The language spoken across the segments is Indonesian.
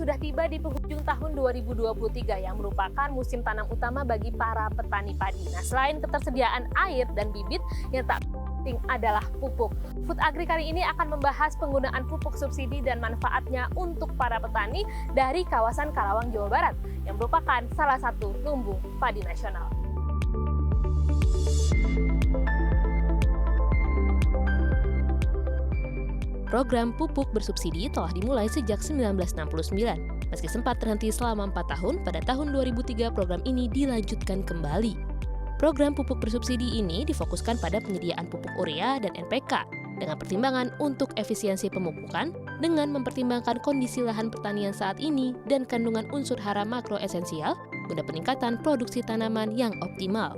sudah tiba di penghujung tahun 2023 yang merupakan musim tanam utama bagi para petani padi. Nah, selain ketersediaan air dan bibit, yang tak penting adalah pupuk. Food Agri kali ini akan membahas penggunaan pupuk subsidi dan manfaatnya untuk para petani dari kawasan Karawang, Jawa Barat, yang merupakan salah satu lumbung padi nasional. Program pupuk bersubsidi telah dimulai sejak 1969. Meski sempat terhenti selama 4 tahun, pada tahun 2003 program ini dilanjutkan kembali. Program pupuk bersubsidi ini difokuskan pada penyediaan pupuk urea dan NPK dengan pertimbangan untuk efisiensi pemupukan dengan mempertimbangkan kondisi lahan pertanian saat ini dan kandungan unsur hara makro esensial guna peningkatan produksi tanaman yang optimal.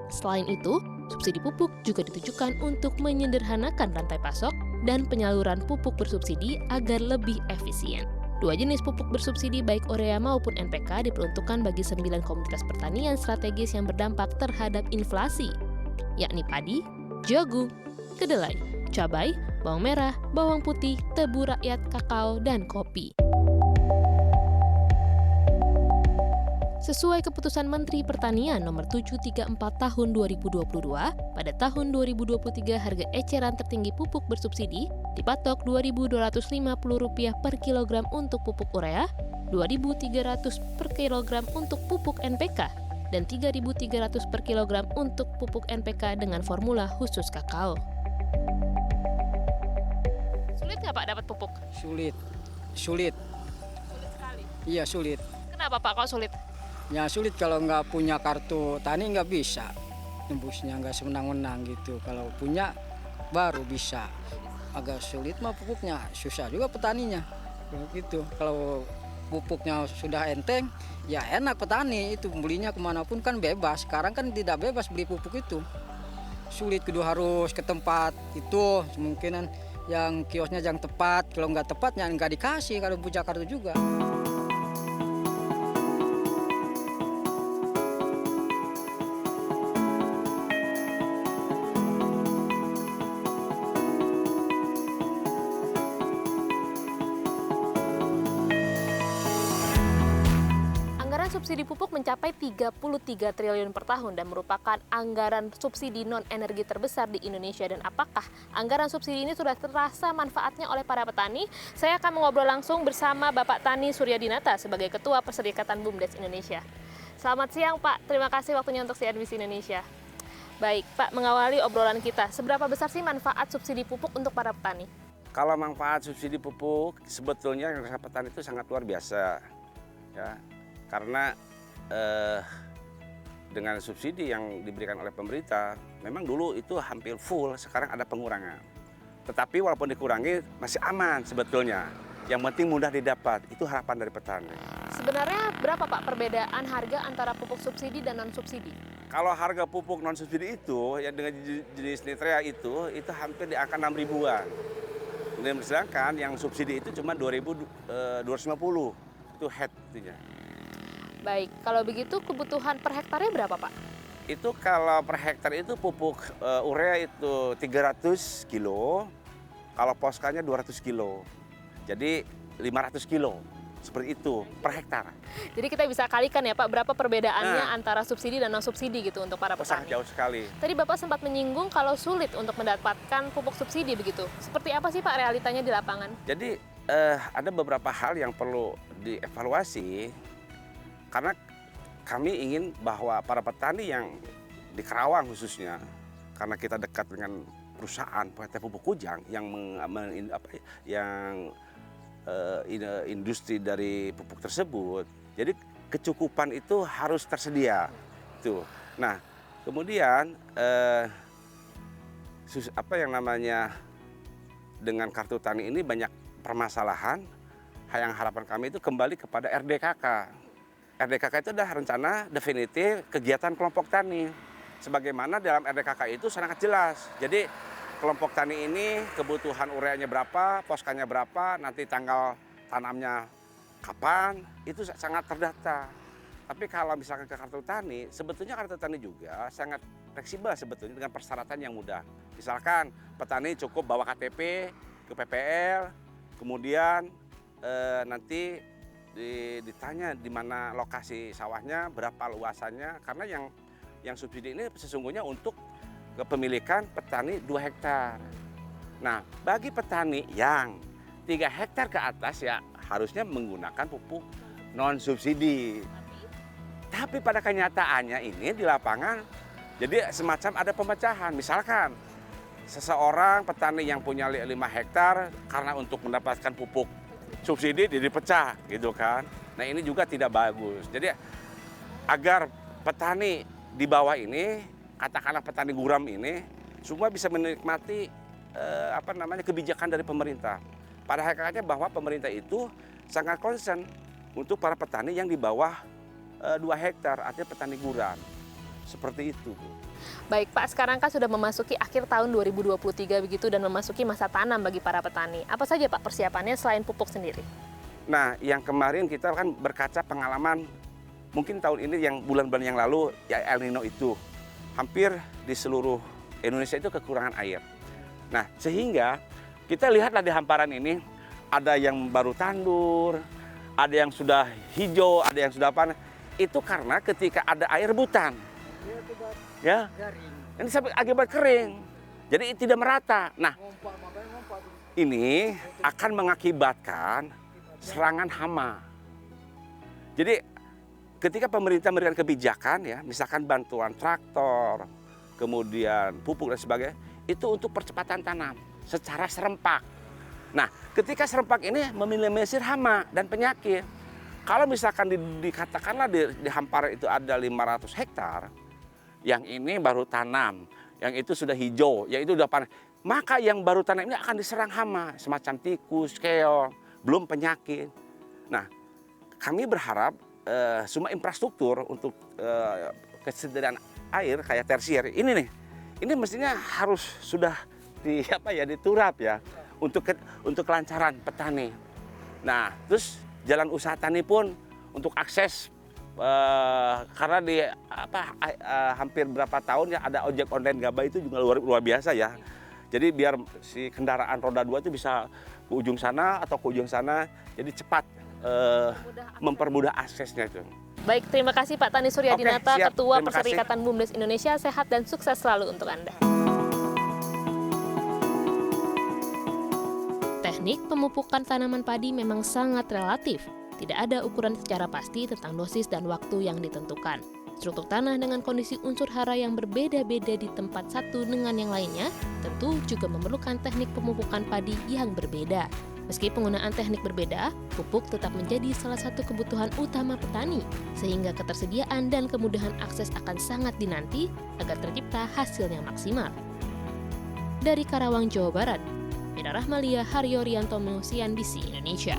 Selain itu, subsidi pupuk juga ditujukan untuk menyederhanakan rantai pasok dan penyaluran pupuk bersubsidi agar lebih efisien. Dua jenis pupuk bersubsidi baik urea maupun NPK diperuntukkan bagi 9 komoditas pertanian strategis yang berdampak terhadap inflasi, yakni padi, jagung, kedelai, cabai, bawang merah, bawang putih, tebu rakyat, kakao, dan kopi. Sesuai keputusan Menteri Pertanian Nomor 734 Tahun 2022, pada tahun 2023 harga eceran tertinggi pupuk bersubsidi dipatok Rp2.250 per kilogram untuk pupuk urea, Rp2.300 per kilogram untuk pupuk NPK, dan Rp3.300 per kilogram untuk pupuk NPK dengan formula khusus kakao. Sulit nggak Pak dapat pupuk? Sulit. Sulit sekali. Iya sulit. Kenapa Pak kok sulit? Ya sulit kalau nggak punya kartu tani nggak bisa. Nembusnya nggak semenang-menang gitu. Kalau punya baru bisa. Agak sulit mah pupuknya, susah juga petaninya. Begitu. Kalau pupuknya sudah enteng, ya enak petani itu belinya kemanapun kan bebas. Sekarang kan tidak bebas beli pupuk itu. Sulit, kedua harus ke tempat itu kemungkinan yang kiosnya yang tepat. Kalau nggak tepatnya nggak dikasih kalau punya kartu juga. Subsidi pupuk mencapai 33 triliun per tahun dan merupakan anggaran subsidi non-energi terbesar di Indonesia. Dan apakah anggaran subsidi ini sudah terasa manfaatnya oleh para petani? Saya akan mengobrol langsung bersama Bapak Tani Suryadinata sebagai Ketua Perserikatan BUMDes Indonesia. Selamat siang Pak, terima kasih waktunya untuk CNBC Indonesia. Baik Pak, mengawali obrolan kita, seberapa besar sih manfaat subsidi pupuk untuk para petani? Kalau manfaat subsidi pupuk sebetulnya yang petani itu sangat luar biasa, ya. Karena dengan subsidi yang diberikan oleh pemerintah, memang dulu itu hampir full, sekarang ada pengurangan. Tetapi walaupun dikurangi, masih aman sebetulnya. Yang penting mudah didapat, itu harapan dari petani. Sebenarnya berapa Pak perbedaan harga antara pupuk subsidi dan non-subsidi? Kalau harga pupuk non-subsidi itu, ya dengan jenis nitrea itu hampir di angka 6 ribuan. Dan sedangkan yang subsidi itu cuma 2.250, itu head itunya. Baik, kalau begitu kebutuhan per hektarnya berapa Pak? Itu kalau per hektar itu pupuk urea itu 300 kilo, kalau poskanya 200 kilo. Jadi 500 kilo, seperti itu per hektar. Jadi kita bisa kalikan ya Pak, berapa perbedaannya antara subsidi dan non-subsidi gitu untuk para petani? Sangat jauh sekali. Tadi Bapak sempat menyinggung kalau sulit untuk mendapatkan pupuk subsidi begitu. Seperti apa sih Pak realitanya di lapangan? Jadi ada beberapa hal yang perlu dievaluasi. Karena kami ingin bahwa para petani yang di Karawang khususnya, karena kita dekat dengan perusahaan PT Pupuk Kujang yang industri dari pupuk tersebut, jadi kecukupan itu harus tersedia. Tuh. Nah, kemudian dengan kartu tani ini banyak permasalahan. Yang harapan kami itu kembali kepada RDKK. RDKK itu adalah rencana definitif kegiatan kelompok tani. Sebagaimana dalam RDKK itu sangat jelas. Jadi kelompok tani ini kebutuhan ureanya berapa, poskanya berapa, nanti tanggal tanamnya kapan, itu sangat terdata. Tapi kalau misalkan ke kartu tani, sebetulnya kartu tani juga sangat fleksibel sebetulnya dengan persyaratan yang mudah. Misalkan petani cukup bawa KTP ke PPL, kemudian nanti ditanya di mana lokasi sawahnya, berapa luasannya, karena yang subsidi ini sesungguhnya untuk kepemilikan petani 2 hektar. Nah, bagi petani yang 3 hektar ke atas ya harusnya menggunakan pupuk non subsidi. Tapi pada kenyataannya ini di lapangan jadi semacam ada pemecahan. Misalkan seseorang petani yang punya 5 hektar karena untuk mendapatkan pupuk subsidi dipecah gitu kan. Nah, ini juga tidak bagus. Jadi agar petani di bawah ini, katakanlah petani guram ini, semua bisa menikmati kebijakan dari pemerintah. Pada hakikatnya bahwa pemerintah itu sangat concern untuk para petani yang di bawah 2 hektar, artinya petani guram. Seperti itu, Bu. Baik Pak, sekarang kan sudah memasuki akhir tahun 2023 begitu dan memasuki masa tanam bagi para petani. Apa saja Pak persiapannya selain pupuk sendiri? Nah, yang kemarin kita kan berkaca pengalaman mungkin tahun ini yang bulan-bulan yang lalu ya El Nino itu hampir di seluruh Indonesia itu kekurangan air. Nah, sehingga kita lihatlah di hamparan ini ada yang baru tandur, ada yang sudah hijau, ada yang sudah panas. Itu karena ketika ada air rebutan. Ya, ini sampai akibat kering, jadi tidak merata. Nah, ini akan mengakibatkan serangan hama. Jadi ketika pemerintah memberikan kebijakan ya, misalkan bantuan traktor, kemudian pupuk dan sebagainya, itu untuk percepatan tanam secara serempak. Nah, ketika serempak ini meminimalisir hama dan penyakit. Kalau misalkan dikatakanlah di hamparan itu ada 500 hektar, yang ini baru tanam, yang itu sudah hijau, yang itu sudah panas. Maka yang baru tanam ini akan diserang hama, semacam tikus, keong, belum penyakit. Nah, kami berharap semua infrastruktur untuk kesediaan air kayak tersier ini nih, ini mestinya harus sudah diturap ya untuk kelancaran petani. Nah, terus jalan usaha tani pun untuk akses. Karena hampir berapa tahun ya ada ojek online gabah itu juga luar biasa ya. Jadi biar si kendaraan roda 2 itu bisa ke ujung sana atau ke ujung sana, jadi cepat mempermudah aksesnya itu. Baik, terima kasih Pak Tani Suryadinata, Oke, siap. Ketua Terima kasih. Perserikatan BUMDes Indonesia. Sehat dan sukses selalu untuk Anda. Teknik pemupukan tanaman padi memang sangat relatif. Tidak ada ukuran secara pasti tentang dosis dan waktu yang ditentukan. Struktur tanah dengan kondisi unsur hara yang berbeda-beda di tempat satu dengan yang lainnya tentu juga memerlukan teknik pemupukan padi yang berbeda. Meski penggunaan teknik berbeda, pupuk tetap menjadi salah satu kebutuhan utama petani, sehingga ketersediaan dan kemudahan akses akan sangat dinanti agar tercipta hasil yang maksimal. Dari Karawang, Jawa Barat, Mira Rahmalia, Haryo Rianto, CNBC Indonesia.